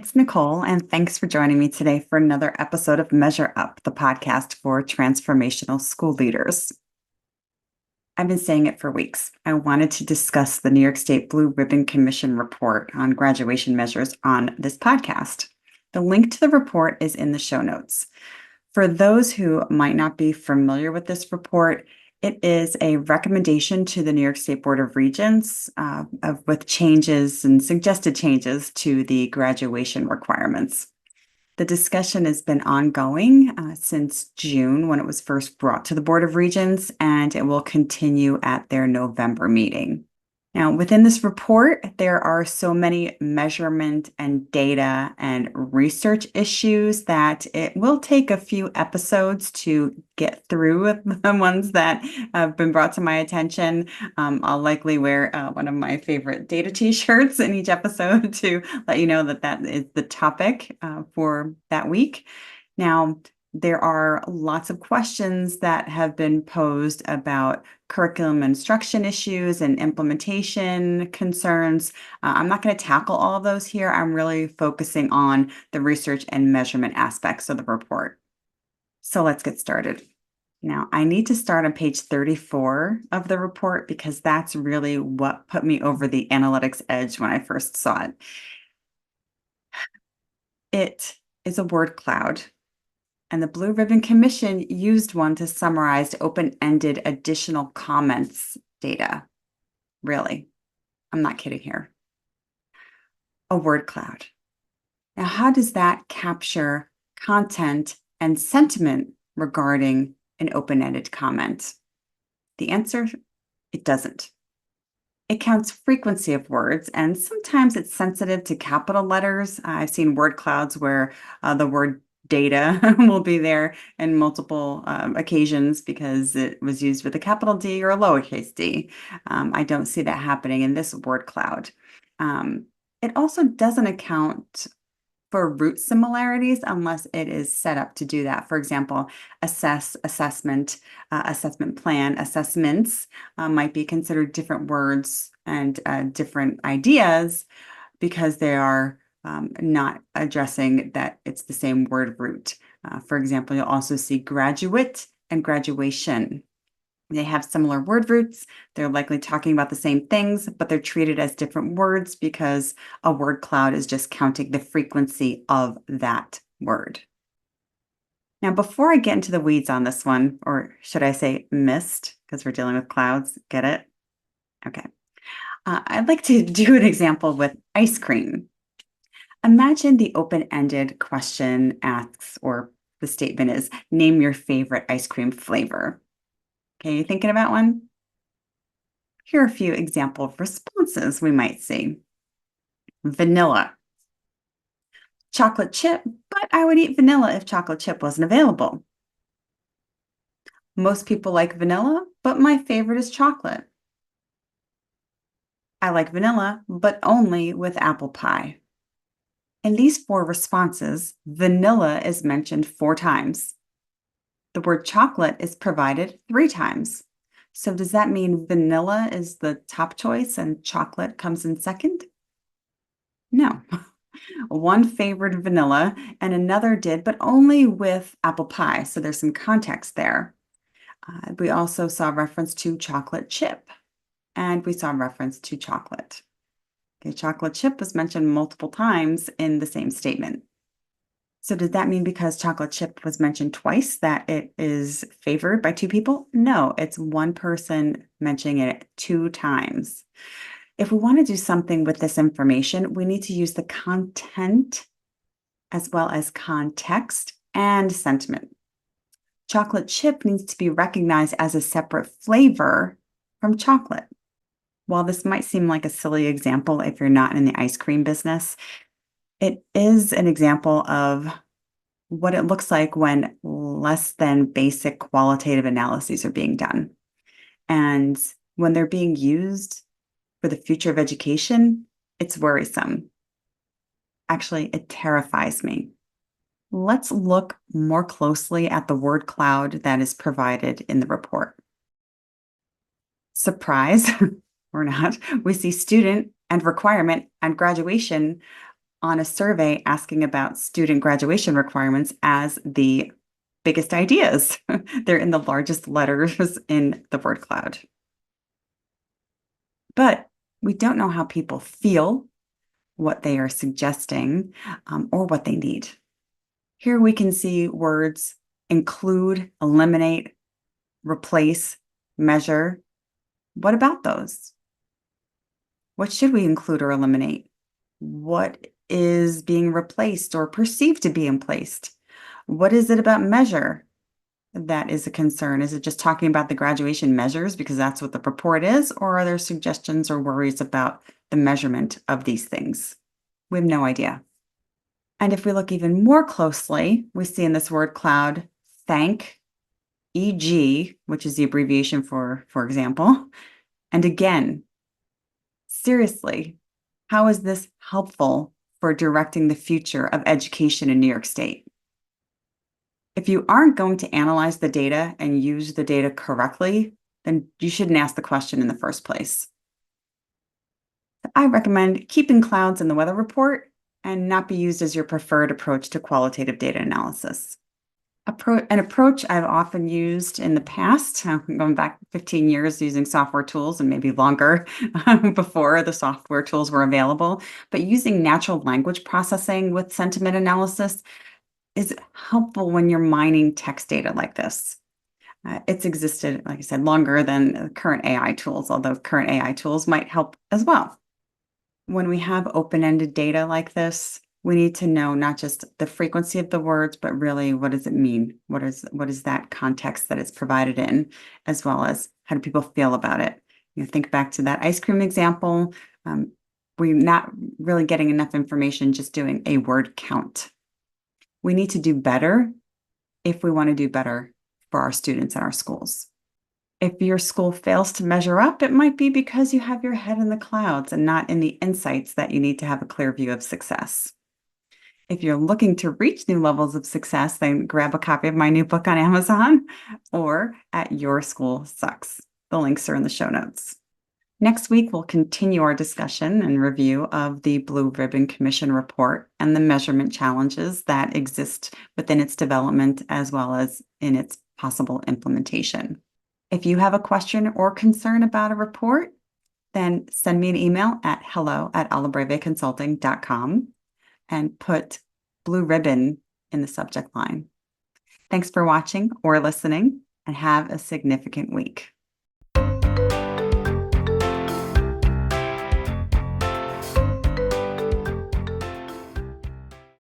It's Nicole, and thanks for joining me today for another episode of Measure Up, the podcast for transformational school leaders. I've been saying it for weeks. I wanted to discuss the New York State Blue Ribbon Commission report on graduation measures on this podcast. The link to the report is in the show notes. For those who might not be familiar with this report, it is a recommendation to the New York State Board of Regents with changes and suggested changes to the graduation requirements. The discussion has been ongoing since June when it was first brought to the Board of Regents, and it will continue at their November meeting. Now, within this report, there are so many measurement and data and research issues that it will take a few episodes to get through the ones that have been brought to my attention. I'll likely wear one of my favorite data t-shirts in each episode to let you know that that is the topic for that week. Now, there are lots of questions that have been posed about curriculum instruction issues and implementation concerns. I'm not going to tackle all of those here. I'm really focusing on the research and measurement aspects of the report. So let's get started. Now, I need to start on page 34 of the report because that's really what put me over the analytics edge when I first saw it. It is a word cloud. And the Blue Ribbon Commission used one to summarize open-ended additional comments data. Really, I'm not kidding here. A word cloud. Now, how does that capture content and sentiment regarding an open-ended comment? The answer, it doesn't. It counts frequency of words, and sometimes it's sensitive to capital letters. I've seen word clouds where the word data will be there in multiple occasions because it was used with a capital D or a lowercase d. I don't see that happening in this word cloud. It also doesn't account for root similarities unless it is set up to do that. For example, assess, assessment, assessment plan, assessments might be considered different words and different ideas because they are not addressing that it's the same word root. For example, you'll also see graduate and graduation. They have similar word roots. They're likely talking about the same things, but they're treated as different words because a word cloud is just counting the frequency of that word. Now, before I get into the weeds on this one, or should I say mist, because we're dealing with clouds, get it? Okay. I'd like to do an example with ice cream. Imagine the open-ended question asks, or the statement is, name your favorite ice cream flavor. Okay, you thinking about one? Here are a few example responses we might see. Vanilla. Chocolate chip, but I would eat vanilla if chocolate chip wasn't available. Most people like vanilla, but my favorite is chocolate. I like vanilla, but only with apple pie. In these four responses, vanilla is mentioned 4 times. The word chocolate is provided 3 times. So does that mean vanilla is the top choice and chocolate comes in second? No. One favored vanilla and another did, but only with apple pie. So there's some context there. We also saw reference to chocolate chip, and we saw reference to chocolate. Okay, chocolate chip was mentioned multiple times in the same statement. So does that mean because chocolate chip was mentioned twice that it is favored by 2 people? No, it's one person mentioning it 2 times. If we want to do something with this information, we need to use the content as well as context and sentiment. Chocolate chip needs to be recognized as a separate flavor from chocolate. While this might seem like a silly example if you're not in the ice cream business, it is an example of what it looks like when less than basic qualitative analyses are being done. And when they're being used for the future of education, it's worrisome. Actually, it terrifies me. Let's look more closely at the word cloud that is provided in the report. Surprise, or not, we see student and requirement and graduation on a survey asking about student graduation requirements as the biggest ideas. They're in the largest letters in the word cloud. But we don't know how people feel, what they are suggesting, or what they need. Here we can see words include, eliminate, replace, measure. What about those? What should we include or eliminate? What is being replaced or perceived to be in place? What is it about measure that is a concern? Is it just talking about the graduation measures because that's what the report is, or are there suggestions or worries about the measurement of these things? We have no idea. And if we look even more closely, we see in this word cloud, thank, EG, which is the abbreviation for example, and again. Seriously, how is this helpful for directing the future of education in New York State? If you aren't going to analyze the data and use the data correctly, then you shouldn't ask the question in the first place. I recommend keeping clouds in the weather report and not be used as your preferred approach to qualitative data analysis. An approach I've often used in the past, going back 15 years using software tools and maybe longer before the software tools were available, but using natural language processing with sentiment analysis is helpful when you're mining text data like this. It's existed, like I said, longer than current AI tools, although current AI tools might help as well. When we have open-ended data like this, we need to know not just the frequency of the words, but really what does it mean? What is that context that it's provided in, as well as how do people feel about it? Think back to that ice cream example. We're not really getting enough information just doing a word count. We need to do better if we want to do better for our students and our schools. If your school fails to measure up, it might be because you have your head in the clouds and not in the insights that you need to have a clear view of success. If you're looking to reach new levels of success, then grab a copy of my new book on Amazon or at Your School Sucks. The links are in the show notes. Next week, we'll continue our discussion and review of the Blue Ribbon Commission report and the measurement challenges that exist within its development as well as in its possible implementation. If you have a question or concern about a report, then send me an email at hello@alabreveconsulting.com and put Blue Ribbon in the subject line. Thanks for watching or listening, and have a significant week.